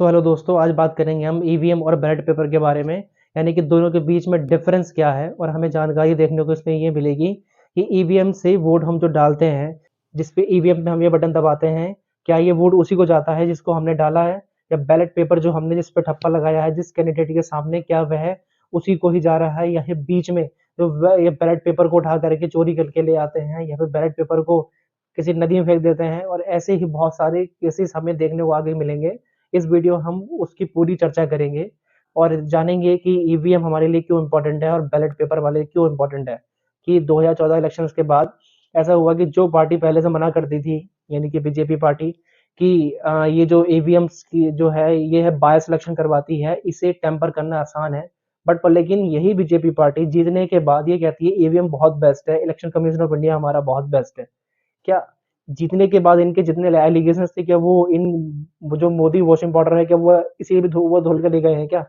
So hello दोस्तों, आज बात करेंगे हम ईवीएम और बैलेट पेपर के बारे में। यानी कि दोनों के बीच में डिफरेंस क्या है और हमें जानकारी देखने को इसमें ये मिलेगी कि ईवीएम से वोट हम जो डालते हैं, जिस पे ईवीएम पे हम ये बटन दबाते हैं, क्या ये वोट उसी को जाता है जिसको हमने डाला है, या बैलेट पेपर जो हमने जिस पे ठप्पा लगाया है जिस कैंडिडेट के सामने, क्या वह उसी को ही जा रहा है, या फिर बीच में जो ये बैलेट पेपर को उठा करके चोरी करके ले आते हैं, या फिर बैलेट पेपर को किसी नदी में फेंक देते हैं। और ऐसे ही बहुत सारे केसेस हमें देखने को आगे मिलेंगे। इस वीडियो हम उसकी पूरी चर्चा करेंगे और जानेंगे कि ईवीएम हमारे लिए क्यों इम्पोर्टेंट है और बैलेट पेपर वाले क्यों इम्पोर्टेंट है। कि 2014 इलेक्शंस के बाद ऐसा हुआ कि जो पार्टी पहले से मना करती थी, यानी कि बीजेपी पार्टी, कि ये जो ईवीएम्स की जो है ये है बायस इलेक्शन करवाती है, इसे टेम्पर करना आसान है। बट पर लेकिन यही बीजेपी पार्टी जीतने के बाद ये कहती है ईवीएम बहुत बेस्ट है, इलेक्शन कमीशन ऑफ इंडिया हमारा बहुत बेस्ट है। क्या जीतने के बाद इनके जितने एलिगेशन थे, क्या वो इन वो जो मोदी वॉशिंग पाउडर है, क्या वो इसी भी वो धुल के ले गए हैं क्या?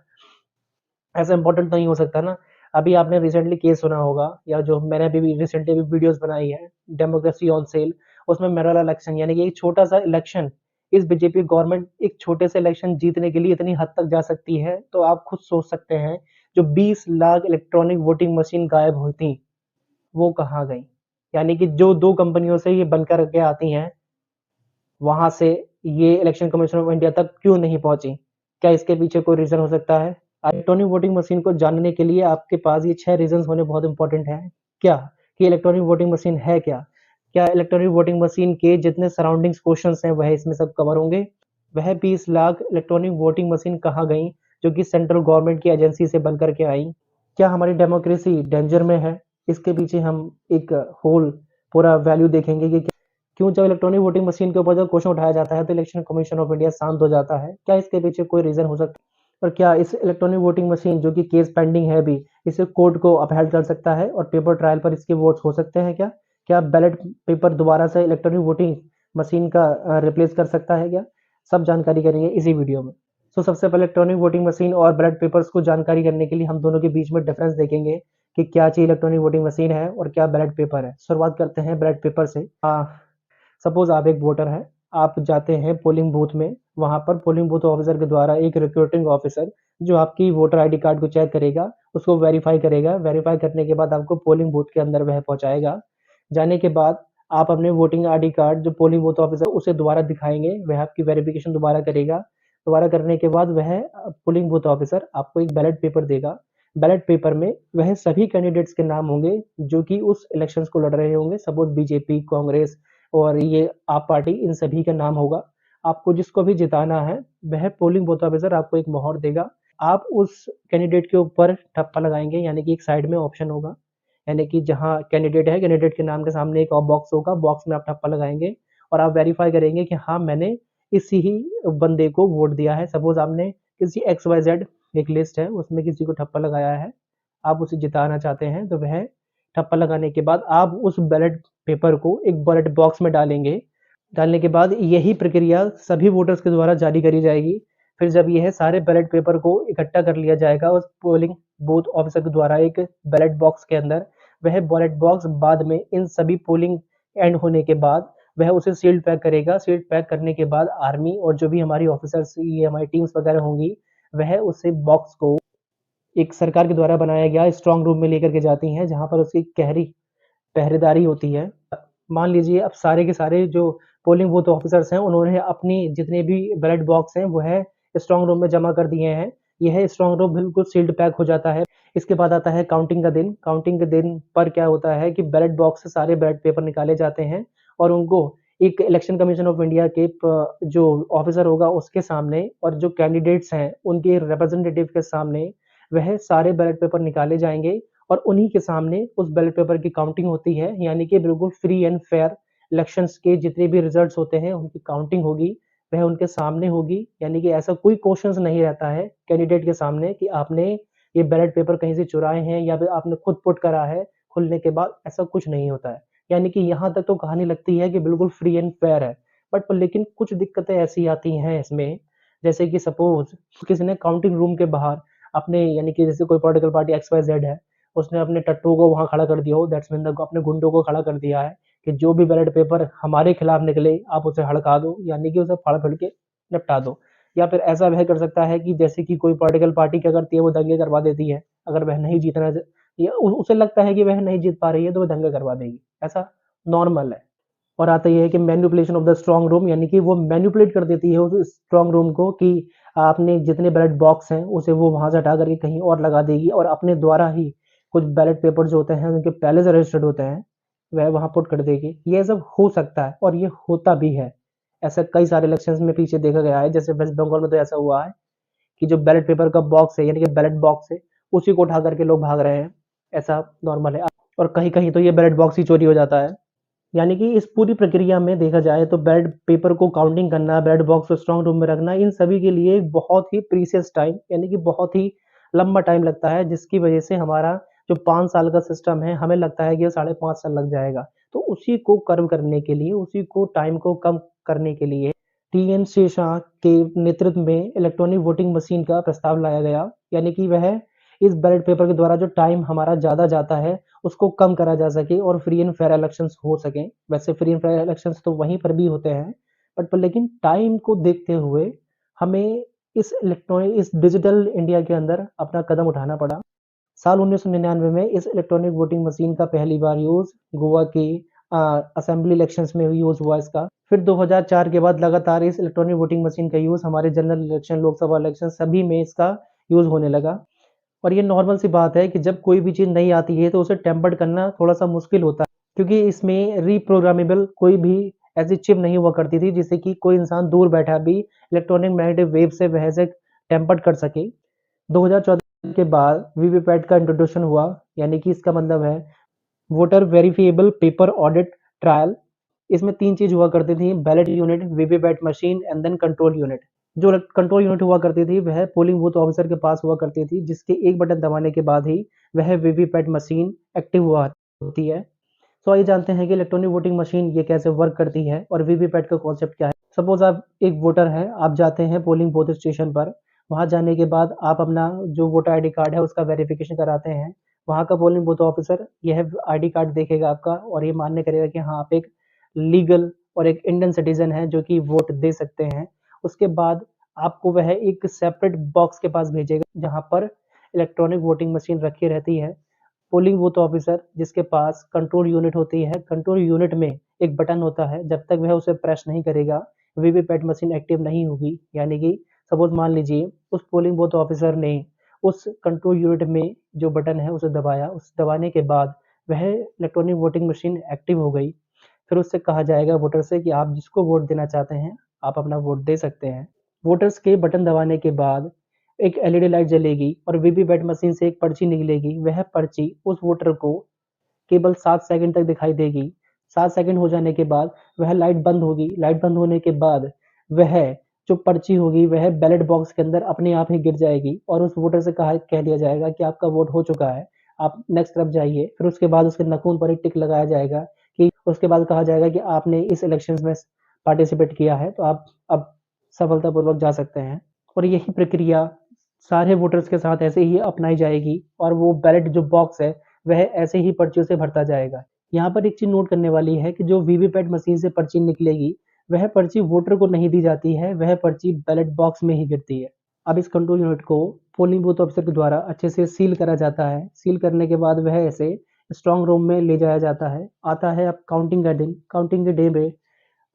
ऐसा इंपॉर्टेंट तो नहीं हो सकता ना। अभी आपने रिसेंटली केस सुना होगा, या जो मैंने अभी रिसेंटली भी वीडियोस बनाई है, डेमोक्रेसी ऑन सेल। उसमें मेरा इलेक्शन, यानी कि एक छोटा सा इलेक्शन, इस बीजेपी गवर्नमेंट एक छोटे से इलेक्शन जीतने के लिए इतनी हद तक जा सकती है, तो आप खुद सोच सकते हैं जो 20 लाख इलेक्ट्रॉनिक वोटिंग मशीन गायब होती, वो कहाँ गई? यानी कि जो दो कंपनियों से ये बनकर के आती हैं, वहां से ये इलेक्शन कमीशन ऑफ इंडिया तक क्यों नहीं पहुंची? क्या इसके पीछे कोई रीजन हो सकता है? इलेक्ट्रॉनिक वोटिंग मशीन को जानने के लिए आपके पास ये 6 रीजंस होने बहुत इंपॉर्टेंट है। क्या कि इलेक्ट्रॉनिक वोटिंग मशीन है क्या? क्या इलेक्ट्रॉनिक वोटिंग मशीन के जितने सराउंडिंग्स क्वेश्चंस हैं वह इसमें सब कवर होंगे? वह 20 लाख इलेक्ट्रॉनिक वोटिंग मशीन कहाँ गई जो कि सेंट्रल गवर्नमेंट की एजेंसी से बन करके आई? क्या हमारी डेमोक्रेसी डेंजर में है? इसके पीछे हम एक होल पूरा वैल्यू देखेंगे कि क्यों जब इलेक्ट्रॉनिक वोटिंग मशीन के ऊपर जब क्वेश्चन उठाया जाता है तो इलेक्शन कमीशन ऑफ इंडिया शांत हो जाता है? क्या इसके पीछे कोई रीजन हो सकता है? और क्या इस इलेक्ट्रॉनिक वोटिंग मशीन जो कि केस पेंडिंग है अभी, इसे कोर्ट को अपहेल्ड कर सकता है और पेपर ट्रायल पर इसके वोट्स हो सकते हैं क्या? क्या बैलेट पेपर दोबारा से इलेक्ट्रॉनिक वोटिंग मशीन का रिप्लेस कर सकता है क्या? सब जानकारी करेंगे इसी वीडियो में। सो सबसे पहले इलेक्ट्रॉनिक वोटिंग मशीन और बैलेट पेपर्स को जानकारी करने के लिए हम दोनों के बीच में डिफरेंस देखेंगे कि क्या चीज इलेक्ट्रॉनिक वोटिंग मशीन है और क्या बैलेट पेपर है। शुरुआत करते हैं बैलेट पेपर से। सपोज आप एक वोटर हैं, आप जाते हैं पोलिंग बूथ में। वहां पर पोलिंग बूथ ऑफिसर के द्वारा एक रिक्रूटिंग ऑफिसर जो आपकी वोटर आईडी कार्ड को चेक करेगा, उसको वेरीफाई करेगा। वेरीफाई करने के बाद आपको पोलिंग बूथ के अंदर वह पहुंचाएगा। जाने के बाद आप अपने वोटिंग आईडी कार्ड जो पोलिंग बूथ ऑफिसर उसे दोबारा दिखाएंगे, वह आपकी वेरिफिकेशन दोबारा करेगा। दोबारा करने के बाद वह पोलिंग बूथ ऑफिसर आपको एक बैलेट पेपर देगा। बैलेट पेपर में वह सभी कैंडिडेट्स के नाम होंगे जो कि उस इलेक्शंस को लड़ रहे होंगे। सपोज बीजेपी, कांग्रेस और ये आप पार्टी, इन सभी का नाम होगा। आपको जिसको भी जिताना है, वह पोलिंग बूथ ऑफिसर आपको एक मोहर देगा। आप उस कैंडिडेट के ऊपर ठप्पा लगाएंगे, यानी कि एक साइड में ऑप्शन होगा, यानी कि जहाँ कैंडिडेट है, कैंडिडेट के नाम के सामने एक और बॉक्स होगा, बॉक्स में आप ठप्पा लगाएंगे और आप वेरीफाई करेंगे कि हाँ, मैंने इसी ही बंदे को वोट दिया है। सपोज आपने किसी एक्स वाई जेड, एक लिस्ट है उसमें किसी को ठप्पा लगाया है, आप उसे जिताना चाहते हैं, तो वह ठप्पा लगाने के बाद आप उस बैलेट पेपर को एक बैलेट बॉक्स में डालेंगे। डालने के बाद यही प्रक्रिया सभी वोटर्स के द्वारा जारी करी जाएगी। फिर जब यह सारे बैलेट पेपर को इकट्ठा कर लिया जाएगा उस पोलिंग बूथ ऑफिसर के द्वारा एक बैलेट बॉक्स के अंदर, वह बैलेट बॉक्स बाद में इन सभी पोलिंग एंड होने के बाद वह उसे सील्ड पैक करेगा। सील्ड पैक करने के बाद आर्मी और जो भी हमारी ऑफिसर्स, ये हमारी टीम्स वगैरह होंगी, वह उसे बॉक्स को एक सरकार के द्वारा बनाया गया स्ट्रांग रूम में लेकर के जाती हैं, जहां पर उसकी गहरी पहरेदारी होती है। मान लीजिए अब सारे के सारे जो पोलिंग बूथ ऑफिसर्स हैं, उन्होंने अपनी जितने भी बैलेट बॉक्स हैं वह स्ट्रांग रूम में जमा कर दिए हैं। यह स्ट्रांग रूम बिल्कुल सील्ड पैक हो जाता है। इसके बाद आता है काउंटिंग का दिन। काउंटिंग के दिन पर क्या होता है कि बैलेट बॉक्स से सारे बैलेट पेपर निकाले जाते हैं और उनको एक इलेक्शन कमीशन ऑफ इंडिया के जो ऑफिसर होगा उसके सामने, और जो कैंडिडेट्स हैं उनके रिप्रेजेंटेटिव के सामने वह सारे बैलेट पेपर निकाले जाएंगे और उन्हीं के सामने उस बैलेट पेपर की काउंटिंग होती है। यानी कि बिल्कुल फ्री एंड फेयर इलेक्शंस के जितने भी रिजल्ट्स होते हैं उनकी काउंटिंग होगी, वह उनके सामने होगी। यानी कि ऐसा कोई क्वेश्चंस नहीं रहता है कैंडिडेट के सामने कि आपने ये बैलेट पेपर कहीं से चुराए हैं या फिर आपने खुद पुट करा है। खुलने के बाद ऐसा कुछ नहीं होता है। यानी कि यहाँ तक तो कहानी लगती है कि बिल्कुल फ्री एंड फेयर है। बट लेकिन कुछ दिक्कतें ऐसी आती हैं इसमें, जैसे कि सपोज किसी ने काउंटिंग रूम के बाहर अपने, यानी कि जैसे कोई political party X Y Z है, उसने अपने टट्टू को वहां खड़ा कर दिया हो, दैट्स मीन अपने गुंडों को खड़ा कर दिया है कि जो भी बैलेट पेपर हमारे खिलाफ निकले आप उसे हड़का दो, यानी कि उसे फाड़ फड़ के निपटा दो। या फिर ऐसा वह कर सकता है कि जैसे कि कोई पॉलिटिकल पार्टी क्या करती है, वो दंगे करवा देती है। अगर वह नहीं जीतना या उसे लगता है कि वह नहीं जीत पा रही है तो वो दंगे करवा देगी, ऐसा नॉर्मल है। और आता ये है कि manipulation of the strong room, यानी कि वो मैनिपुलेट कर देती है उस स्ट्रांग रूम को कि आपने जितने बैलेट बॉक्स हैं उसे वो वहां से हटा करके कहीं और लगा देगी और अपने द्वारा ही कुछ बैलेट पेपर जो होते हैं उनके पहले से रजिस्टर्ड होते हैं वह वहां पुट कर देगी। ये सब हो सकता है और ये होता भी है। ऐसा कई सारे इलेक्शंस में पीछे देखा गया है, जैसे वेस्ट बंगाल में तो ऐसा हुआ है कि जो बैलेट पेपर का बॉक्स है यानी कि बैलेट बॉक्स है उसी को उठा करके लोग भाग रहे हैं। ऐसा नॉर्मल है। और कहीं कहीं तो ये बैलेट बॉक्स ही चोरी हो जाता है। यानी कि इस पूरी प्रक्रिया में देखा जाए तो बैलेट पेपर को काउंटिंग करना, बैलेट बॉक्स को स्ट्रांग रूम में रखना, इन सभी के लिए बहुत ही प्रीसियस टाइम यानी कि बहुत ही लंबा टाइम लगता है, जिसकी वजह से हमारा जो 5 साल का सिस्टम है हमें लगता है कि 5.5 साल लग जाएगा। तो उसी को कर्व करने के लिए, उसी को टाइम को कम करने के लिए टी एन शेषा के नेतृत्व में इलेक्ट्रॉनिक वोटिंग मशीन का प्रस्ताव लाया गया। यानी कि वह इस बैलेट पेपर के द्वारा जो टाइम हमारा ज़्यादा जाता है उसको कम करा जा सके और फ्री एंड फेयर इलेक्शंस हो सकें। वैसे फ्री एंड फेयर इलेक्शंस तो वहीं पर भी होते हैं, बट पर लेकिन टाइम को देखते हुए हमें इस डिजिटल इंडिया के अंदर अपना कदम उठाना पड़ा। साल 1999 में इस इलेक्ट्रॉनिक वोटिंग मशीन का पहली बार यूज़ गोवा की असेंबली इलेक्शंस में यूज़ हुआ इसका। फिर 2004 के बाद लगातार इस इलेक्ट्रॉनिक वोटिंग मशीन का यूज़ हमारे जनरल इलेक्शन, लोकसभा इलेक्शन सभी में इसका यूज़ होने लगा। और ये नॉर्मल सी बात है कि जब कोई भी चीज़ नई आती है तो उसे टेम्पर्ड करना थोड़ा-सा मुश्किल होता है, क्योंकि इसमें रीप्रोग्रामेबल कोई भी ऐसी चिप नहीं हुआ करती थी जिससे कि कोई इंसान दूर बैठा भी इलेक्ट्रॉनिक मैग्नेटिक वेव से वह से टेम्पर्ड कर सके। 2014 के बाद वीवीपैट का इंट्रोडक्शन हुआ, यानी कि इसका मतलब है voter verifiable paper audit trial. इसमें 3 चीज़ हुआ करती थी, ballot unit, VVPAT machine and then control unit. जो कंट्रोल यूनिट हुआ करती थी वह पोलिंग बूथ ऑफिसर के पास हुआ करती थी, जिसके एक बटन दबाने के बाद ही वह वीवीपैट मशीन एक्टिव हुआ होती है। तो आइए जानते हैं कि इलेक्ट्रॉनिक वोटिंग मशीन ये कैसे वर्क करती है और वीवीपैट का कॉन्सेप्ट क्या है। सपोज आप एक वोटर है, आप जाते हैं पोलिंग बूथ स्टेशन पर। वहां जाने के बाद आप अपना जो वोटर आईडी कार्ड है उसका वेरिफिकेशन कराते हैं। वहां का पोलिंग बूथ ऑफिसर यह आईडी कार्ड देखेगा आपका और ये मान्य करेगा कि हाँ आप एक लीगल और एक इंडियन सिटीजन है जो कि वोट दे सकते हैं। उसके बाद आपको वह एक सेपरेट बॉक्स के पास भेजेगा जहां पर इलेक्ट्रॉनिक वोटिंग मशीन रखी रहती है। पोलिंग बूथ ऑफिसर जिसके पास कंट्रोल यूनिट होती है, कंट्रोल यूनिट में एक बटन होता है, जब तक वह उसे प्रेस नहीं करेगा वीवीपैट मशीन एक्टिव नहीं होगी। यानी कि सपोज मान लीजिए उस पोलिंग बूथ ऑफिसर ने उस कंट्रोल यूनिट में जो बटन है उसे दबाया, उस दबाने के बाद वह इलेक्ट्रॉनिक वोटिंग मशीन एक्टिव हो गई। फिर उससे कहा जाएगा वोटर से कि आप जिसको वोट देना चाहते हैं आप अपना वोट दे सकते हैं। वोटर्स के बटन दबाने के बाद एक एलईडी लाइट जलेगी और वीवीपैट मशीन से एक पर्ची निकलेगी। वह पर्ची उस वोटर को केवल 7 सेकंड तक दिखाई देगी। 7 सेकंड हो जाने के बाद वह लाइट बंद होगी। लाइट बंद होने के बाद वह जो पर्ची होगी वह बैलेट बॉक्स के अंदर अपने आप ही गिर जाएगी और उस वोटर से कह दिया जाएगा कि आपका वोट हो चुका है, आप नेक्स्ट तरफ जाइए। फिर उसके बाद उसके नाखून पर एक टिक लगाया जाएगा कि उसके बाद कहा जाएगा कि आपने इस इलेक्शंस में पार्टिसिपेट किया है, तो आप अब सफलतापूर्वक जा सकते हैं। और यही प्रक्रिया सारे वोटर्स के साथ ऐसे ही अपनाई जाएगी और वो बैलेट जो बॉक्स है वह ऐसे ही पर्चियों से भरता जाएगा। यहाँ पर एक चीज़ नोट करने वाली है कि जो वीवीपैट मशीन से पर्ची निकलेगी वह पर्ची वोटर को नहीं दी जाती है, वह पर्ची बैलेट बॉक्स में ही गिरती है। अब इस कंट्रोल यूनिट को पोलिंग बूथ ऑफिसर के द्वारा अच्छे से सील करा जाता है। सील करने के बाद वह ऐसे स्ट्रांग रूम में ले जाया जाता है। आता है अब काउंटिंग का दिन। काउंटिंग के डे में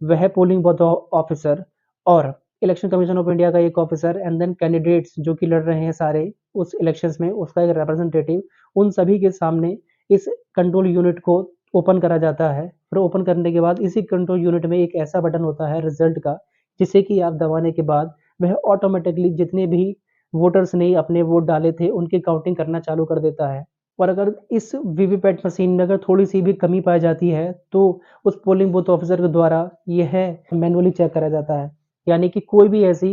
वह पोलिंग बूथ ऑफिसर और इलेक्शन कमीशन ऑफ इंडिया का एक ऑफिसर एंड देन कैंडिडेट्स जो कि लड़ रहे हैं सारे उस इलेक्शंस में, उसका एक रिप्रेजेंटेटिव, उन सभी के सामने इस कंट्रोल यूनिट को ओपन करा जाता है। फिर ओपन करने के बाद इसी कंट्रोल यूनिट में एक ऐसा बटन होता है रिजल्ट का, जिसे कि आप दबाने के बाद वह ऑटोमेटिकली जितने भी वोटर्स ने अपने वोट डाले थे उनकी काउंटिंग करना चालू कर देता है। और अगर इस वीवीपैट मशीन में अगर थोड़ी सी भी कमी पाई जाती है तो उस पोलिंग बूथ ऑफिसर के द्वारा यह मैनुअली चेक करा जाता है। यानी कि कोई भी ऐसी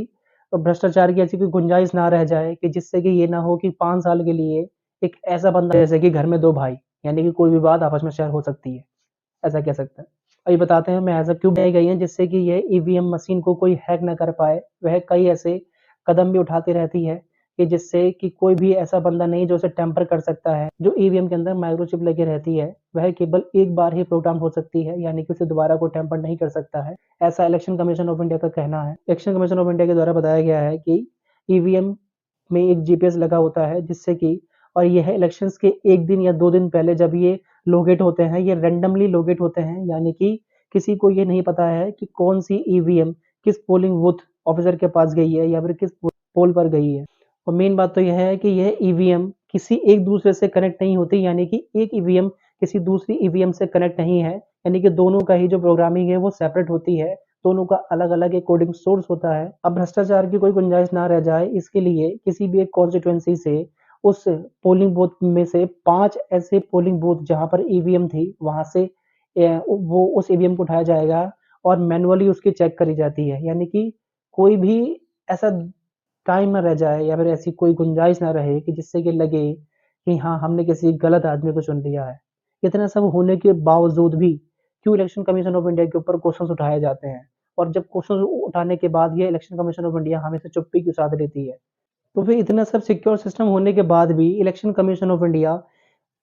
भ्रष्टाचार की ऐसी कोई गुंजाइश ना रह जाए कि जिससे कि ये ना हो कि 5 साल के लिए एक ऐसा बंदा जैसे कि घर में 2 भाई, यानी कि कोई भी बात आपस में शेयर हो सकती है, ऐसा कह सकते हैं। अभी बताते हैं मैं ऐसा क्यों बनाई गई है जिससे कि यह ईवीएम मशीन को कोई हैक ना कर पाए। वह कई ऐसे कदम भी उठाती रहती है कि जिससे कि कोई भी ऐसा बंदा नहीं जो उसे टेम्पर कर सकता है। जो ईवीएम के अंदर माइक्रोचिप लगी रहती है वह केवल एक बार ही प्रोग्राम हो सकती है, यानी कि उसे दोबारा कोई टेम्पर नहीं कर सकता है, ऐसा इलेक्शन कमीशन ऑफ इंडिया का कहना है। इलेक्शन कमीशन ऑफ इंडिया के द्वारा बताया गया है कि ईवीएम में एक जीपीएस लगा होता है जिससे कि, और यह इलेक्शंस के 1 दिन या 2 दिन पहले जब ये लोकेट होते हैं, ये रैंडमली लोकेट होते हैं, यानी कि किसी को ये नहीं पता है कि कौन सी ईवीएम किस पोलिंग बूथ ऑफिसर के पास गई है या फिर किस पोल पर गई है। और मेन बात तो यह है कि यह ईवीएम किसी एक दूसरे से कनेक्ट नहीं होती, यानी कि एक ईवीएम किसी दूसरी ईवीएम से कनेक्ट नहीं है, यानी कि दोनों का ही जो प्रोग्रामिंग है वो सेपरेट होती है, दोनों का अलग-अलग एक कोडिंग सोर्स होता है। अब भ्रष्टाचार की कोई गुंजाइश ना रह जाए इसके लिए किसी भी एक कॉन्स्टिट्यूएंसी से उस पोलिंग बूथ में से 5 ऐसे पोलिंग बूथ जहाँ पर ईवीएम थी वहाँ से वो उस ईवीएम को उठाया जाएगा और मैन्युअली उसकी चेक करी जाती है, यानी कि कोई भी ऐसा टाइम ना रह जाए या फिर ऐसी कोई गुंजाइश ना रहे कि जिससे कि लगे कि हाँ, हमने किसी गलत आदमी को चुन लिया है। इतना सब होने के बावजूद भी क्यों इलेक्शन कमीशन ऑफ इंडिया के ऊपर क्वेश्चंस उठाए जाते हैं, और जब क्वेश्चन उठाने के बाद ये इलेक्शन कमीशन ऑफ इंडिया हमेशा चुप्पी क्यों साध लेती है? तो फिर इतना सब सिक्योर सिस्टम होने के बाद भी election commission of India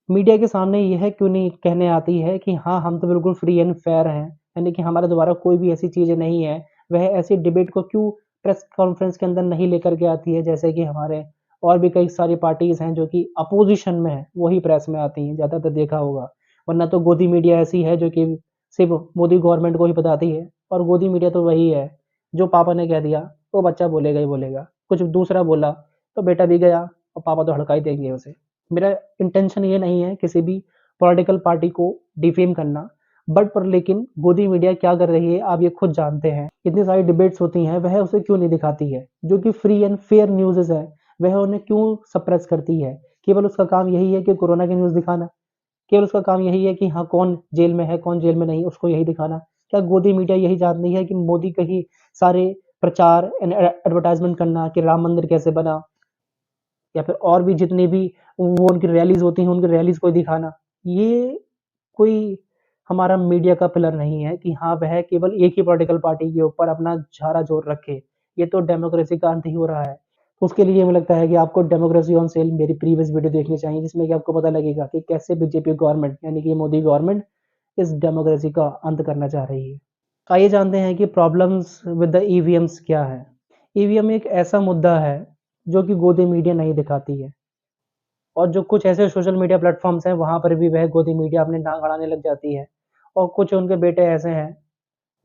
media के सामने यह क्यों नहीं कहने आती है कि हाँ, हम तो बिल्कुल फ्री एंड फेयर हैं, यानी कि हमारे द्वारा कोई भी ऐसी चीज़ें नहीं है। वह ऐसी डिबेट को क्यों प्रेस कॉन्फ्रेंस के अंदर नहीं लेकर के आती है, जैसे कि हमारे और भी कई सारी पार्टीज़ हैं जो कि अपोज़िशन में हैं, वही प्रेस में आती हैं, ज़्यादातर देखा होगा। वरना तो गोदी मीडिया ऐसी है जो कि सिर्फ़ मोदी गवर्नमेंट को ही बताती है, और गोदी मीडिया तो वही है, जो पापा ने कह दिया, वो बच्चा बोलेगा ही बोलेगा। कुछ दूसरा बोला, तो बेटा भी गया और पापा तो हड़का ही देंगे उसे। मेरा इंटेंशन ये नहीं है किसी भी पॉलिटिकल पार्टी को डिफेम करना, बट पर लेकिन गोदी मीडिया क्या कर रही है आप ये खुद जानते हैं। इतनी सारी डिबेट्स होती हैं, वह उसे क्यों नहीं दिखाती है? जो कि फ्री एंड फेयर न्यूज़ेज़ है, वह उन्हें क्यों सप्रेस करती है? केवल उसका काम यही है कि कोरोना की न्यूज़ दिखाना, केवल उसका काम यही है कि हाँ, कौन जेल में है, कौन जेल में नहीं, उसको यही दिखाना। क्या गोदी मीडिया यही जानती है कि मोदी का ही सारे प्रचार एंड एडवर्टाइज़मेंट करना कि राम मंदिर कैसे बना, या फिर और भी जितनी भी वो उनकी रैलीज़ होती हैं, उनकी रैलीज़ को दिखाना। ये कोई हमारा मीडिया का पिलर नहीं है कि हाँ, वह केवल एक ही पॉलिटिकल पार्टी के ऊपर अपना झारा ज़ोर रखे। ये तो डेमोक्रेसी का अंत ही हो रहा है। उसके लिए मुझे लगता है कि आपको डेमोक्रेसी ऑन सेल मेरी प्रीवियस वीडियो देखनी चाहिए, जिसमें कि आपको पता लगेगा कि कैसे बीजेपी गवर्नमेंट यानी कि मोदी गवर्नमेंट इस डेमोक्रेसी का अंत करना चाह रही है। आइए जानते हैं कि प्रॉब्लम्स विद द ईवीएम्स क्या है। ईवीएम एक ऐसा मुद्दा है जो कि गोदी मीडिया नहीं दिखाती है, और जो कुछ ऐसे सोशल मीडिया प्लेटफ़ॉर्म्स हैं वहाँ पर भी वह गोदी मीडिया अपनी टाँग अड़ाने लग जाती है, और कुछ उनके बेटे ऐसे हैं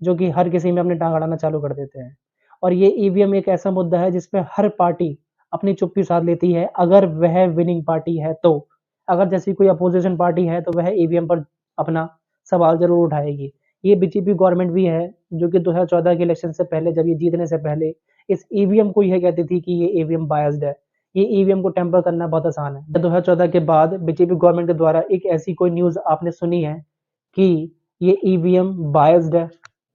जो कि हर किसी में अपनी टाँग अड़ाना चालू कर देते हैं। और ये ईवीएम एक ऐसा मुद्दा है जिसमें हर पार्टी अपनी चुप्पी साध लेती है, अगर वह विनिंग पार्टी है तो। अगर जैसी कोई अपोज़िशन पार्टी है तो वह ईवीएम पर अपना सवाल ज़रूर उठाएगी। ये बीजेपी गवर्नमेंट भी है जो कि 2014 के इलेक्शन से पहले, जब ये जीतने से पहले इस ईवीएम को यह कहती थी कि ये ईवीएम बायस्ड है। ये ईवीएम को टेम्पर करना बहुत आसान है। 2014 के बाद बीजेपी गवर्नमेंट के द्वारा एक ऐसी कोई न्यूज़ आपने सुनी है कि ये ईवीएम बायस्ड है?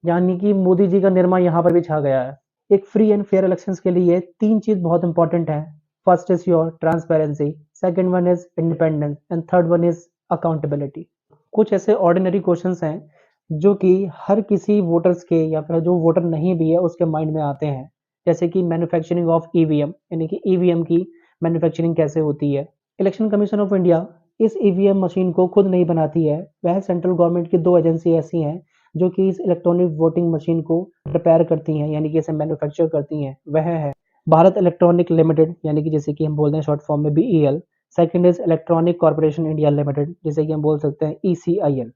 यानी कि मोदी जी का निरमा यहाँ पर भी छा गया है। एक फ्री एंड फेयर इलेक्शंस के लिए 3 चीज़ बहुत इंपॉर्टेंट हैं। First is your transparency, second one is independence and third one is accountability. कुछ ऐसे ऑर्डिनरी क्वेश्चंस हैं जो कि हर किसी वोटर्स के या फिर जो वोटर नहीं भी है उसके माइंड में आते हैं। जैसे कि मैन्युफैक्चरिंग ऑफ ईवीएम, यानी कि ईवीएम की मैन्युफैक्चरिंग कैसे होती है? इलेक्शन कमीशन ऑफ इंडिया इस ईवीएम मशीन को खुद नहीं बनाती है। वह सेंट्रल गवर्नमेंट की 2 एजेंसी ऐसी हैं जो कि इस इलेक्ट्रॉनिक वोटिंग मशीन को प्रिपेयर करती हैं, यानी कि इसे मैन्युफैक्चर करती हैं। वह है भारत इलेक्ट्रॉनिक लिमिटेड, यानी कि जिसे कि हम बोलते हैं शॉर्ट फॉर्म में BEL. Second is electronic corporation India limited, जिसे कि हम बोल सकते हैं ईसीआईएल।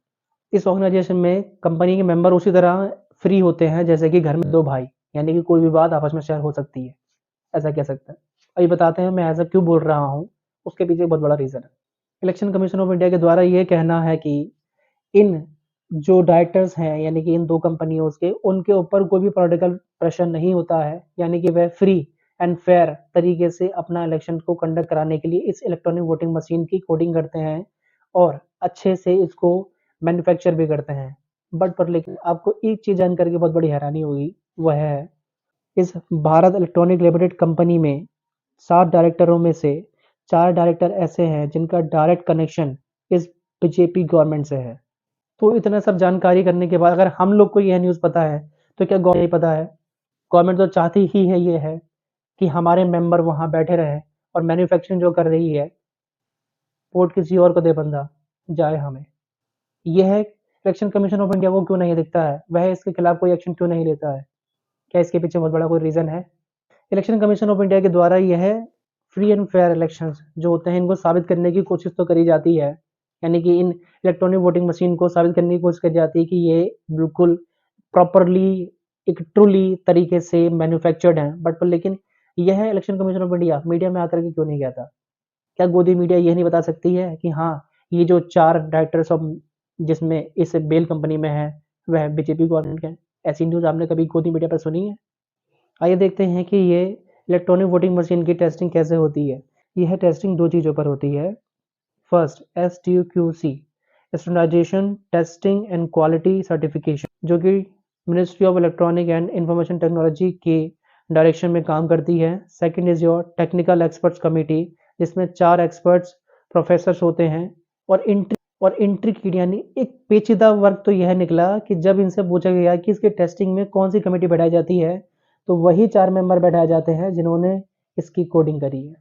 इस ऑर्गेनाइजेशन में कंपनी के मेंबर उसी तरह फ्री होते हैं जैसे कि घर में 2 भाई, यानी कि कोई भी बात आपस में शेयर हो सकती है, ऐसा कह सकते हैं। अभी बताते हैं मैं ऐसा क्यों बोल रहा हूँ, उसके पीछे बहुत बड़ा रीज़न है। इलेक्शन कमीशन ऑफ इंडिया के द्वारा ये कहना है कि इन जो डायरेक्टर्स हैं, यानी कि इन 2 कंपनियों के, उनके ऊपर कोई भी पॉलिटिकल प्रेशर नहीं होता है, यानी कि वह फ्री एंड फेयर तरीके से अपना इलेक्शन को कंडक्ट कराने के लिए इस इलेक्ट्रॉनिक वोटिंग मशीन की कोडिंग करते हैं और अच्छे से इसको मैन्युफैक्चर भी करते हैं। बट पर लेकिन आपको एक चीज़ जान करके बहुत बड़ी हैरानी होगी, वह है इस भारत इलेक्ट्रॉनिक लिमिटेड कंपनी में 7 डायरेक्टरों में से 4 डायरेक्टर ऐसे हैं जिनका डायरेक्ट कनेक्शन इस बीजेपी गवर्नमेंट से है। तो इतना सब जानकारी करने के बाद अगर हम लोग को यह न्यूज़ पता है, तो क्या गवर्नमेंट नहीं पता है? गवर्नमेंट तो चाहती ही है ये है कि हमारे मेंबर वहाँ बैठे रहे और मैन्युफैक्चरिंग जो कर रही है वोट किसी और को दे बंदा जाए हमें। यह इलेक्शन कमीशन ऑफ इंडिया को क्यों नहीं दिखता है? वह इसके खिलाफ कोई एक्शन क्यों नहीं लेता है? क्या इसके पीछे बहुत बड़ा कोई रीज़न है? इलेक्शन कमीशन ऑफ इंडिया के द्वारा यह फ्री एंड फेयर इलेक्शंस जो होते हैं इनको साबित करने की कोशिश तो करी जाती है, यानी कि इन इलेक्ट्रॉनिक वोटिंग मशीन को साबित करने की कोशिश करी जाती है कि ये बिल्कुल प्रॉपरली एक ट्रूली तरीके से मैन्युफैक्चर्ड हैं, बट पर लेकिन यह election commission of India media में आकर के क्यों नहीं कहता? क्या गोदी मीडिया ये नहीं बता सकती है कि हाँ, ये जो 4 डायरेक्टर्स ऑफ जिसमें इस बेल कंपनी में है, वह बीजेपी गवर्नमेंट के हैं? ऐसी न्यूज़ आपने कभी गोदी मीडिया पर सुनी है? आइए देखते हैं कि ये इलेक्ट्रॉनिक वोटिंग मशीन की टेस्टिंग कैसे होती है। यह टेस्टिंग 2 चीज़ों पर होती है। First STQC standardisation testing and quality certification, जो कि ministry of electronic and information technology के डायरेक्शन में काम करती है। Second is your technical experts committee, जिसमें 4 एक्सपर्ट्स प्रोफेसर्स होते हैं। और इंट्रिकेट यानी एक पेचीदा वर्क तो यह निकला कि जब इनसे पूछा गया कि इसकी टेस्टिंग में कौन सी कमेटी बैठाई जाती है, तो वही 4 मेंबर बैठाए जाते हैं जिन्होंने इसकी कोडिंग करी है।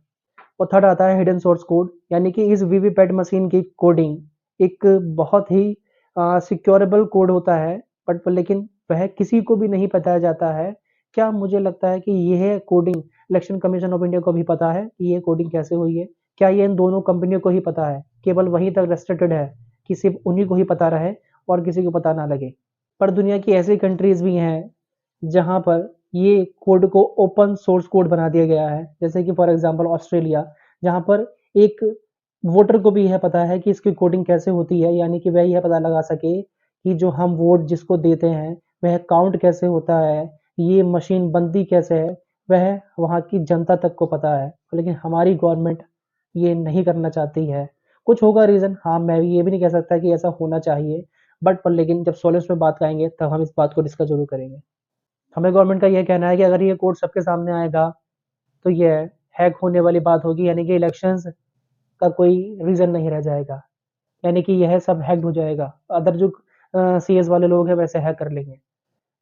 और थर्ड आता है हिडन सोर्स कोड, यानी कि इस वीवीपैट मशीन की कोडिंग एक बहुत ही सिक्योरेबल कोड होता है, बट लेकिन वह किसी को भी नहीं बताया जाता है। क्या मुझे लगता है कि यह coding election commission of India को भी पता है कि ये कोडिंग कैसे हुई है? क्या ये इन दोनों कंपनियों को ही पता है? केवल वहीं तक रेस्ट्रिक्टेड है कि सिर्फ उन्हीं को ही पता रहे और किसी को पता ना लगे? पर दुनिया की ऐसी कंट्रीज भी हैं जहाँ पर ये कोड को ओपन सोर्स कोड बना दिया गया है, जैसे कि फॉर एग्जांपल ऑस्ट्रेलिया, जहाँ पर एक वोटर को भी यह पता है कि इसकी कोडिंग कैसे होती है, यानी कि वह यह पता लगा सके कि जो हम वोट जिसको देते हैं वह काउंट कैसे होता है, ये मशीन बनती कैसे है, वह वहाँ की जनता तक को पता है। लेकिन हमारी गवर्नमेंट ये नहीं करना चाहती है। कुछ होगा रीज़न, हाँ, मैं भी ये भी नहीं कह सकता कि ऐसा होना चाहिए, बट पर लेकिन जब सॉल्यूशंस पे बात आएँगे तब हम इस बात को डिस्कस ज़रूर करेंगे। हमें गवर्नमेंट का यह कहना है कि अगर ये कोड सबके सामने आएगा तो ये हैक होने वाली बात होगी, यानी कि इलेक्शंस का कोई रीज़न नहीं रह जाएगा, यानी कि यह सब हैक्ड हो जाएगा। अदर जो सीएस वाले लोग हैं वैसे हैक कर लेंगे।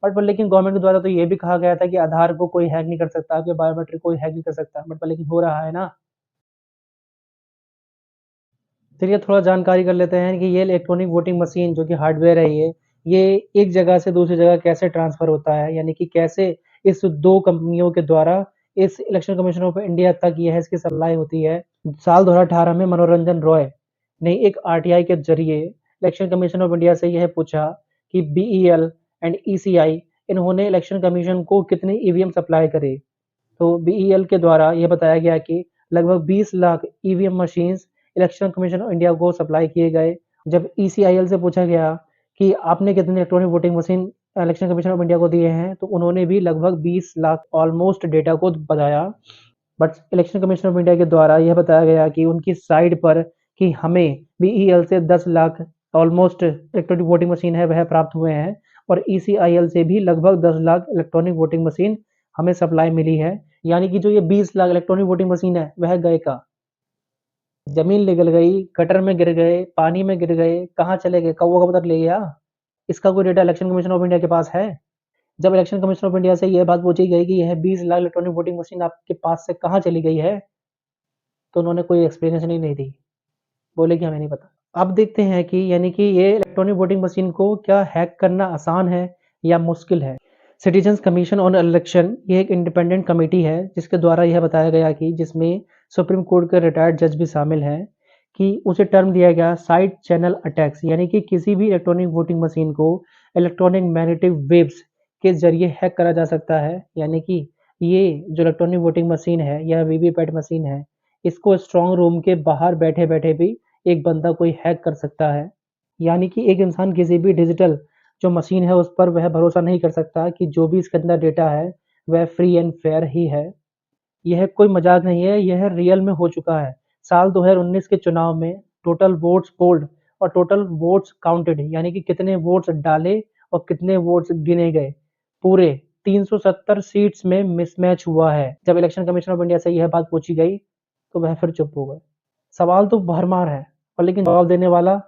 बट पर लेकिन गवर्नमेंट के द्वारा तो ये भी कहा गया था कि आधार को कोई हैक नहीं कर सकता, आपके बायोमेट्रिक कोई हैक नहीं कर सकता, बट पर लेकिन हो रहा है ना। चलिए थोड़ा जानकारी कर लेते हैं कि ये इलेक्ट्रॉनिक वोटिंग मशीन जो कि हार्डवेयर है ये एक जगह से दूसरी जगह कैसे ट्रांसफ़र होता है, यानी कि कैसे इस 2 कंपनियों के द्वारा इस इलेक्शन कमीशन ऑफ इंडिया तक यह इसकी सप्लाई होती है। साल 2018 में मनोरंजन रॉय ने एक आरटीआई के ज़रिए इलेक्शन कमीशन ऑफ इंडिया से यह पूछा कि बीईएल एंड ईसीआई इन्होंने इलेक्शन कमीशन को कितने ईवीएम सप्लाई करे। तो बीईएल के द्वारा यह बताया गया कि लगभग 20 lakh EVM machines election commission of India को सप्लाई किए गए। जब ईसीआईएल से पूछा गया कि आपने कितने electronic voting machine election commission of India को दिए हैं, तो उन्होंने भी लगभग 20 लाख ऑलमोस्ट डेटा को बताया। But election commission of India के द्वारा यह बताया गया कि उनकी साइड पर कि हमें बीईएल से 10 lakh almost electronic voting machine है वह प्राप्त हुए हैं, और ईसीआईएल से भी लगभग 10 लाख इलेक्ट्रॉनिक वोटिंग मशीन हमें सप्लाई मिली है। यानी कि जो ये 20 लाख इलेक्ट्रॉनिक वोटिंग मशीन है वह गए कहाँ? जमीन निगल गई, गटर में गिर गए, पानी में गिर गए, कहाँ चले गए? कौवा कबूतर ले गया? इसका कोई data election commission of India के पास है? जब इलेक्शन कमीशन ऑफ इंडिया से यह बात पूछी गई कि यह 20 लाख इलेक्ट्रॉनिक वोटिंग मशीन आपके पास से कहाँ चली गई है, तो उन्होंने कोई एक्सप्लेनेशन ही नहीं दी। बोले कि हमें नहीं पता। अब देखते हैं कि यानी कि ये इलेक्ट्रॉनिक वोटिंग मशीन को क्या हैक करना आसान है या मुश्किल है? सिटीजन्स कमीशन ऑन इलेक्शन ये एक इंडिपेंडेंट कमेटी है जिसके द्वारा यह बताया गया कि जिसमें सुप्रीम कोर्ट के रिटायर्ड जज भी शामिल हैं, कि उसे टर्म दिया गया साइड चैनल अटैक्स, यानी कि किसी भी इलेक्ट्रॉनिक वोटिंग मशीन को इलेक्ट्रॉनिक मैग्नेटिक वेव्स के जरिए हैक करा जा सकता है। यानी कि ये जो इलेक्ट्रॉनिक वोटिंग मशीन है या वीवीपैट मशीन है, इसको स्ट्रॉन्ग रूम के बाहर बैठे बैठे भी एक बंदा कोई हैक कर सकता है। यानी कि एक इंसान किसी भी डिजिटल जो मशीन है उस पर वह भरोसा नहीं कर सकता कि जो भी इसके अंदर डेटा है वह फ्री एंड फेयर ही है। यह कोई मजाक नहीं है, यह रियल में हो चुका है। साल 2019 के चुनाव में टोटल वोट्स पोल्ड और टोटल वोट्स काउंटेड, यानी कि कितने वोट्स डाले और कितने वोट्स गिने गए, पूरे 370 सीट्स में मिसमैच हुआ है। जब इलेक्शन कमीशन ऑफ इंडिया से यह बात पूछी गई तो वह फिर चुप हो गए। सवाल तो भरमार है, और लेकिन जवाब देने वाला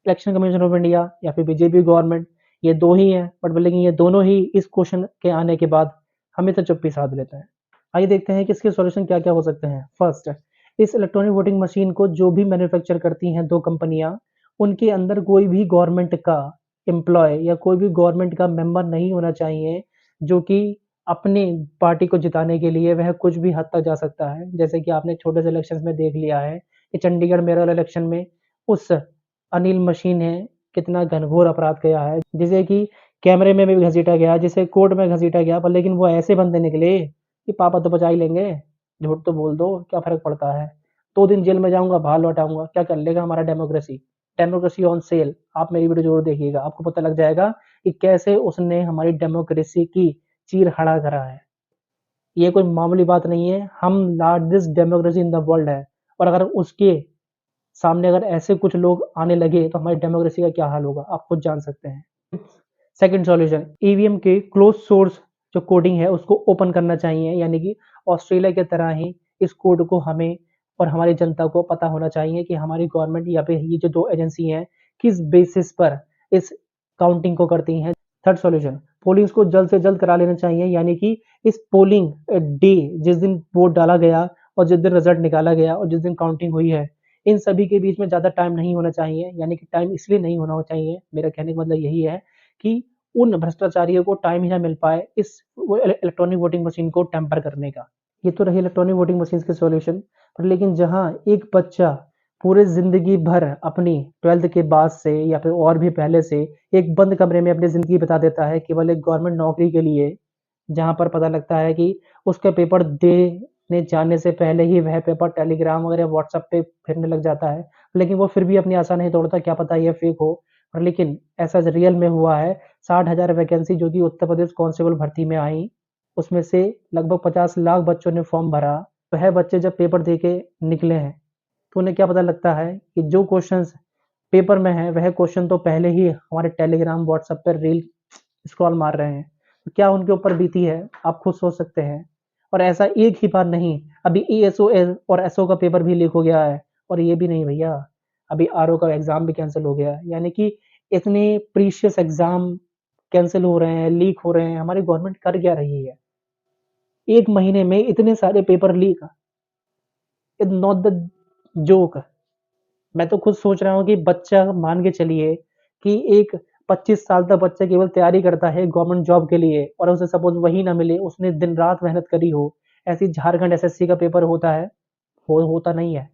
इलेक्शन कमीशन ऑफ इंडिया या फिर बीजेपी गवर्नमेंट, ये दो ही हैं। बट लेकिन ये दोनों ही इस क्वेश्चन के आने के बाद हमें तो चुप्पी साध लेते हैं। आइए देखते हैं कि इसके सॉल्यूशन क्या-क्या हो सकते हैं। फर्स्ट, इस इलेक्ट्रॉनिक वोटिंग मशीन को जो भी मैन्युफैक्चर करती हैं 2 कंपनियाँ, उनके अंदर कोई भी गवर्नमेंट का एम्प्लॉयी या कोई भी गवर्नमेंट का मेंबर नहीं होना चाहिए, जो कि अपने पार्टी को जिताने के लिए वह कुछ भी हद तक जा सकता है। जैसे कि आपने छोटे से इलेक्शंस में देख लिया है कि चंडीगढ़ मेयर इलेक्शन में उस अनिल मशीन ने कितना घनघोर अपराध किया है, जिसे कि कैमरे में भी घसीटा गया, जिसे कोर्ट में घसीटा गया, पर लेकिन वो ऐसे बंदे निकले कि पापा तो बचा ही लेंगे, झूठ तो बोल दो, क्या फ़र्क पड़ता है? 2 दिन जेल में जाऊँगा, बाहर लौट आऊँगा, क्या कर लेगा हमारा डेमोक्रेसी? Democracy on sale. आप मेरी वीडियो ज़रूर देखिएगा, आपको पता लग जाएगा कि कैसे उसने हमारी डेमोक्रेसी की चीर-हड़ा करा है। ये कोई मामूली बात नहीं है, हम largest democracy in the world है और अगर उसके सामने अगर ऐसे कुछ लोग आने लगे, तो हमारी डेमोक्रेसी का क्या हाल होगा, आप खुद जान सकते हैं। सेकंड सॉल्यूशन, ईवीएम के क्लोज़ सोर्स जो कोडिंग है, उसको ओपन करना चाहिए, यानी कि ऑस्ट्रेलिया की तरह ही इस कोड को हमें और हमारी जनता को पता होना चाहिए कि हमारी गवर्नमेंट या फिर ये जो 2 एजेंसी हैं, किस बेसिस पर इस काउंटिंग को करती हैं। थर्ड सॉल्यूशन, पोलिंग्स को जल्द से जल्द करा लेना चाहिए, यानी कि इस पोलिंग डे जिस दिन वोट डाला गया और जिस दिन रिजल्ट निकाला गया और जिस दिन काउंटिंग हुई है, इन सभी के बीच में ज़्यादा टाइम नहीं होना चाहिए, यानी कि टाइम इसलिए नहीं होना चाहिए, मेरा कहने का मतलब यही है कि उन भ्रष्टाचारियों को टाइम ही ना मिल पाए इस इलेक्ट्रॉनिक वोटिंग मशीन को टैम्पर करने का। ये तो रही इलेक्ट्रॉनिक वोटिंग मशीन्स के सॉल्यूशन, पर लेकिन जहाँ एक बच्चा पूरे ज़िंदगी भर अपनी 12th के बाद से या फिर और भी पहले से एक बंद कमरे में अपनी ज़िंदगी बिता देता है केवल एक गवर्नमेंट नौकरी के लिए, जहाँ पर पता लगता है कि उसका पेपर देने जाने से पहले ही वह पेपर टेलीग्राम वगैरह व्हाट्सएप पे फिरने लग जाता है। लेकिन वो फिर भी अपनी आशा नहीं तोड़ता, क्या पता ये फेक हो। पर लेकिन ऐसा रियल में हुआ है, 60,000 वैकेंसी जो कि उत्तर प्रदेश कांस्टेबल भर्ती में आई, उसमें से लगभग 50 लाख बच्चों ने फॉर्म भरा। वह बच्चे जब पेपर दे के निकले हैं, तो उन्हें क्या पता लगता है कि जो क्वेश्चंस पेपर में हैं, वह क्वेश्चन तो पहले ही हमारे टेलीग्राम, व्हाट्सएप पर रील स्क्रॉल मार रहे हैं। तो क्या उनके ऊपर बीती है, आप खुद सोच सकते हैं। और ऐसा एक ही बार नहीं, अभी ईएसओ और एसओ का पेपर भी लीक हो गया है और ये भी नहीं भैया, अभी आरओ का एग्ज़ाम भी कैंसल हो गया है। यानी कि इतने प्रीशियस एग्ज़ाम कैंसल हो रहे हैं, लीक हो रहे हैं, हमारी गवर्नमेंट कर क्या रही है? 1 महीने में इतने सारे paper leak, is not the joke. मैं तो खुद सोच रहा हूँ कि बच्चा मान के चलिए कि एक 25 साल तक बच्चा केवल तैयारी करता है गवर्नमेंट जॉब के लिए और उसे सपोज़ वही ना मिले, उसने दिन-रात मेहनत करी हो, ऐसे ही झारखंड एसएससी का पेपर होता है, होता नहीं है।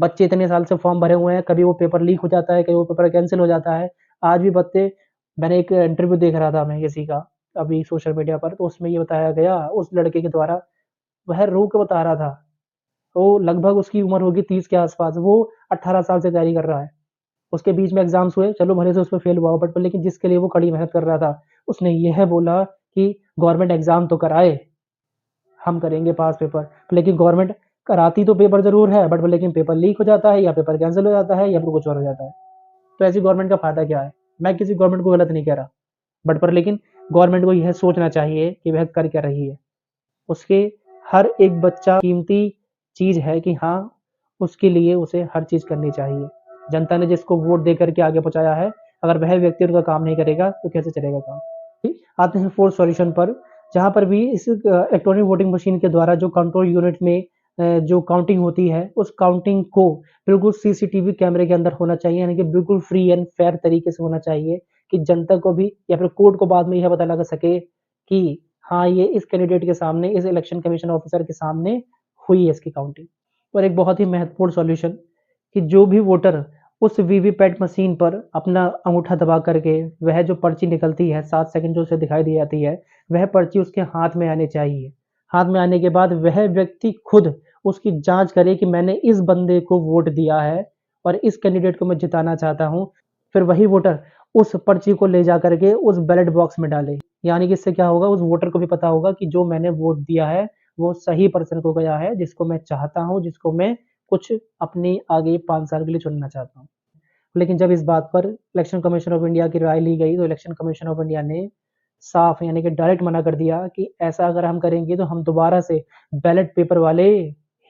बच्चे इतने साल से फॉर्म भरे हुए हैं, कभी वो पेपर लीक हो जाता है, कभी वो पेपर कैंसल हो जाता है। आज भी बच्चे, मैंने एक इंटरव्यू देख रहा था मैं किसी का, अभी सोशल मीडिया पर, तो उसमें ये बताया गया उस लड़के के द्वारा, वह रो के बता रहा था। वो लगभग उसकी उम्र होगी 30 के आस-पास, वो 18 साल से तैयारी कर रहा है। उसके बीच में एग्ज़ाम्स हुए, चलो भले से उसमें फेल हुआ हो, बट लेकिन जिसके लिए वो कड़ी मेहनत कर रहा था, उसने यह बोला कि गवर्नमेंट एग्ज़ाम तो कराए, हम करेंगे पास पेपर। लेकिन गवर्नमेंट कराती तो पेपर ज़रूर है, बट लेकिन पेपर लीक हो जाता है या पेपर कैंसल हो जाता है या फिर कुछ और हो जाता है। तो ऐसी गवर्नमेंट का फ़ायदा क्या है? मैं किसी गवर्नमेंट को गलत नहीं कह रहा, बट पर लेकिन गवर्नमेंट को यह सोचना चाहिए कि वह कर क्या रही है। उसके हर एक बच्चा कीमती चीज़ है कि हाँ, उसके लिए उसे हर चीज़ करनी चाहिए। जनता ने जिसको वोट दे कर के आगे पहुँचाया है, अगर वह व्यक्ति उनका काम नहीं करेगा, तो कैसे चलेगा काम? ठीक, आते हैं फोर्थ सॉल्यूशन पर, जहाँ पर भी इस इलेक्ट्रॉनिक वोटिंग मशीन के द्वारा जो कंट्रोल यूनिट में जो काउंटिंग होती है, उस काउंटिंग को बिल्कुल सीसीटीवी कैमरे के अंदर होना चाहिए, यानी कि बिल्कुल फ्री एंड फेयर तरीके से होना चाहिए कि जनता को भी या फिर कोर्ट को बाद में यह पता लगा सके कि हाँ, ये इस कैंडिडेट के सामने, इस इलेक्शन कमीशन ऑफिसर के सामने हुई है इसकी काउंटिंग। और एक बहुत ही महत्वपूर्ण सॉल्यूशन कि जो भी वोटर उस वीवीपैट मशीन पर अपना अंगूठा दबा करके वह जो पर्ची निकलती है 7 सेकंड जो उसे दिखाई दी जाती है, वह पर्ची उसके हाथ में आनी चाहिए। हाथ में आने के बाद वह व्यक्ति खुद उसकी जाँच करे कि मैंने इस बंदे को वोट दिया है और इस कैंडिडेट को मैं जिताना चाहता हूँ। फिर वही वोटर उस पर्ची को ले जा करके उस बैलेट बॉक्स में डाले। यानी कि इससे क्या होगा, उस वोटर को भी पता होगा कि जो मैंने वोट दिया है, वो सही पर्सन को गया है, जिसको मैं चाहता हूँ, जिसको मैं कुछ अपनी आगे 5 साल के लिए चुनना चाहता हूँ। लेकिन जब इस बात पर इलेक्शन कमीशन ऑफ इंडिया की राय ली गई, तो इलेक्शन कमीशन ऑफ इंडिया ने साफ यानी कि डायरेक्ट मना कर दिया कि ऐसा अगर हम करेंगे तो हम दोबारा से बैलेट पेपर वाले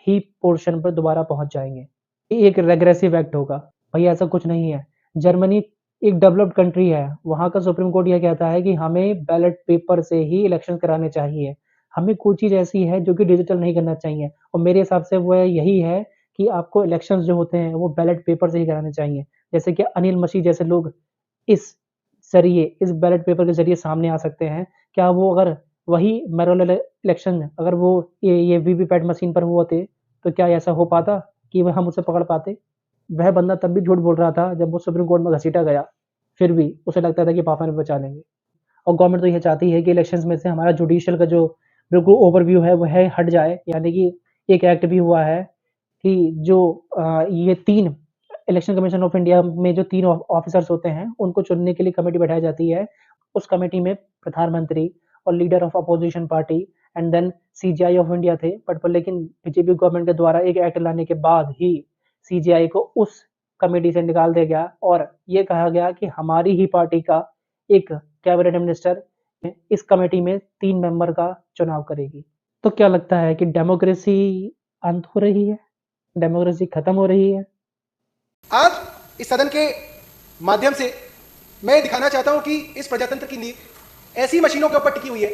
ही पोर्शन पर दोबारा पहुँच जाएँगे। ये एक रेग्रेसिव एक्ट होगा। भई ऐसा कुछ नहीं है। जर्मनी एक डेवलप्ड कंट्री है, वहाँ का सुप्रीम कोर्ट ये कहता है कि हमें बैलेट पेपर से ही इलेक्शन कराने चाहिए। हमें कोई चीज़ ऐसी है जो कि डिजिटल नहीं करना चाहिए और मेरे हिसाब से वो यही है कि आपको इलेक्शंस जो होते हैं वो बैलेट पेपर से ही कराने चाहिए। जैसे कि अनिल मशीह जैसे लोग इस इस बैलेट पेपर के ज़रिए सामने आ सकते हैं। क्या वो अगर वही मैनुअल इलेक्शन अगर वो ये वीवीपैट मशीन पर हुए होते, तो क्या ऐसा हो पाता कि वह हम उसे पकड़ पाते? वह बंदा तब भी झूठ बोल रहा था जब वो सुप्रीम कोर्ट में घसीटा गया, फिर भी उसे लगता था कि पापा हमें बचा लेंगे। और गवर्नमेंट तो ये चाहती है कि इलेक्शंस में से हमारा जुडिशियल का जो बिल्कुल ओवरव्यू है वह हट जाए, यानी कि एक एक्ट भी हुआ है कि जो ये 3 इलेक्शन कमीशन ऑफ इंडिया में जो 3 ऑफिसर्स होते हैं, उनको चुनने के लिए कमेटी बैठाई जाती है। उस कमेटी में प्रधानमंत्री और leader of opposition party and then CJI of India थे। बट पर लेकिन बीजेपी गवर्नमेंट के द्वारा एक एक्ट लाने के बाद ही सीजेआई को उस कमेटी से निकाल दिया गया और ये कहा गया कि हमारी ही पार्टी का एक कैबिनेट मिनिस्टर इस कमेटी में 3 मेंबर का चुनाव करेगी। तो क्या लगता है कि डेमोक्रेसी अंत हो रही है? डेमोक्रेसी खत्म हो रही है? आज इस सदन के माध्यम से मैं दिखाना चाहता हूं कि इस प्रजातंत्र की नींव ऐसी मशीनों के ऊपर टिकी हुई है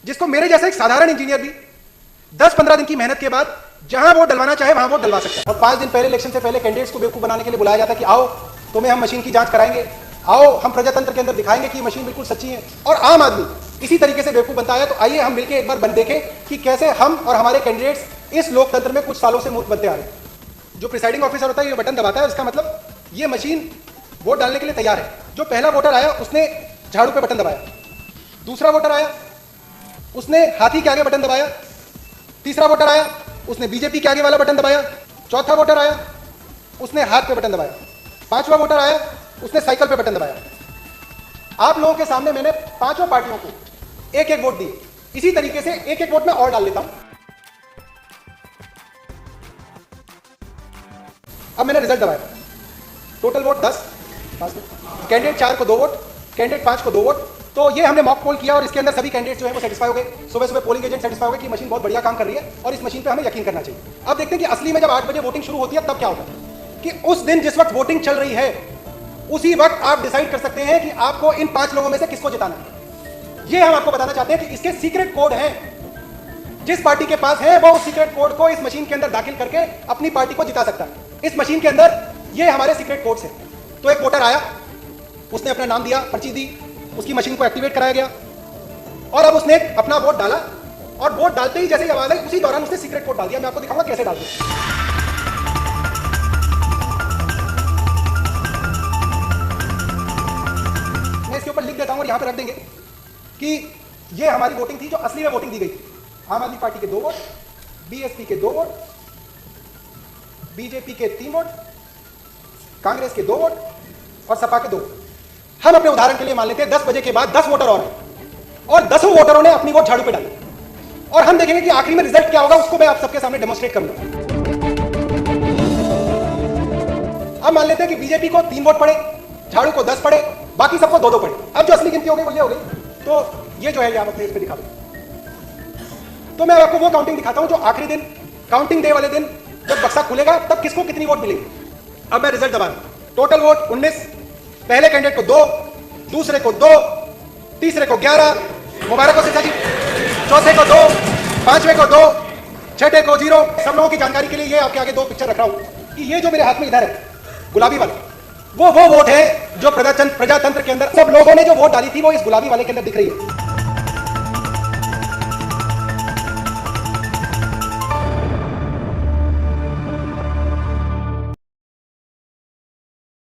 जिसको मेरे जैसा एक साधारण इंजीनियर भी 10-15 दिन की मेहनत के बाद जहां वोट डलवाना चाहे वहां वोट डलवा सकता है। और 5 दिन पहले इलेक्शन से पहले कैंडिडेट्स को बेवकूफ बनाने के लिए बुलाया जाता है कि आओ तुम्हें हम मशीन की जांच कराएंगे, आओ हम प्रजातंत्र के अंदर दिखाएंगे कि मशीन बिल्कुल सच्ची है। और आम आदमी इसी तरीके से बेवकूफ बनता है। तो आइए हम मिलकर एक बार देखें कि कैसे हम और हमारे कैंडिडेट्स इस लोकतंत्र में कुछ सालों से मूर्ख बनते आ रहे हैं। जो प्रिसाइडिंग ऑफिसर होता है ये बटन दबाता है, इसका मतलब ये मशीन वोट डालने के लिए तैयार है। जो पहला वोटर आया उसने झाड़ू पे बटन दबाया, दूसरा वोटर आया उसने हाथी के आगे बटन दबाया, तीसरा वोटर आया उसने बीजेपी के आगे वाला बटन दबाया, चौथा वोटर आया उसने हाथ पे बटन दबाया, पांचवा वोटर आया उसने साइकिल पे बटन दबाया। आप लोगों के सामने मैंने पांचों पार्टियों को एक एक वोट दी। इसी तरीके से एक एक वोट में और डाल लेता हूं। अब मैंने रिजल्ट दबाया, टोटल वोट 10, कैंडिडेट 4 को 2 वोट, कैंडिडेट 5 को 2 वोट। तो ये हमने मॉक पोल किया और इसके अंदर सभी कैंडिडेट जो है वो सेटिस्फाई हो गए। सुबह सुबह पोलिंग एजेंट सेटिस्फाई हो गए कि मशीन बहुत बढ़िया काम कर रही है और इस मशीन पे हमें यकीन करना चाहिए। अब देखते हैं कि असली में जब 8 बजे वोटिंग शुरू होती है तब क्या होता है कि उस दिन जिस वक्त वोटिंग चल रही है उसी वक्त आप डिसाइड कर सकते हैं कि आपको इन 5 लोगों में से किसको जिताना है। ये हम आपको बताना चाहते हैं कि इसके सीक्रेट कोड हैं। जिस पार्टी के पास है वो उस सीक्रेट कोड को इस मशीन के अंदर दाखिल करके अपनी पार्टी को जिता सकता है। इस मशीन के अंदर ये हमारे सीक्रेट कोड्स हैं। तो एक वोटर आया, उसने अपना नाम दिया, पर्ची दी, उसकी मशीन को एक्टिवेट कराया गया और अब उसने अपना वोट डाला और वोट डालते ही जैसे ही आवाज आई उसी दौरान उसने सीक्रेट कोड डाल दिया। मैं आपको दिखाऊंगा कैसे डाल दिया। मैं इसके ऊपर लिख देता हूं और यहां पर रख देंगे कि ये हमारी वोटिंग थी जो असली में वोटिंग दी गई थी। आम आदमी पार्टी के 2 वोट, बीएसपी के 2 वोट, बीजेपी के 3 वोट, कांग्रेस के 2 वोट और सपा के 2 वोट। हम अपने उदाहरण के लिए मान लेते हैं 10 बजे के बाद 10 वोटर और 10 वोटरों ने अपनी वोट झाड़ू पे डाली और हम देखेंगे कि आखिरी में रिजल्ट क्या होगा। उसको मैं आप सबके सामने डेमोंस्ट्रेट करूंगा। अब मान लेते हैं कि बीजेपी को 3 वोट पड़े, झाड़ू को 10 पड़े, बाकी सबको 2-2 पड़े। अब जो असली गिनती हो गई वो ये हो गई। तो ये जो है आप अपने इस पे दिखा दो। तो मैं आपको वो काउंटिंग दिखाता हूं जो आखिरी दिन काउंटिंग डे वाले दिन जब बक्सा खुलेगा तब किसको कितनी वोट मिलेगी। अब मैं रिजल्ट दबा दूं। टोटल वोट 19, पहले कैंडिडेट को 2, दूसरे को 2, तीसरे को 11, मुबारक हो सीता जी, चौथे को 2, पांचवे को 2, छठे को 0। सब लोगों की जानकारी के लिए ये आपके आगे 2 पिक्चर रख रहा हूं कि ये जो मेरे हाथ में इधर है गुलाबी वाला, वो वोट है जो प्रजातंत्र के अंदर सब लोगों ने जो वोट डाली थी वो इस गुलाबी वाले के अंदर दिख रही है।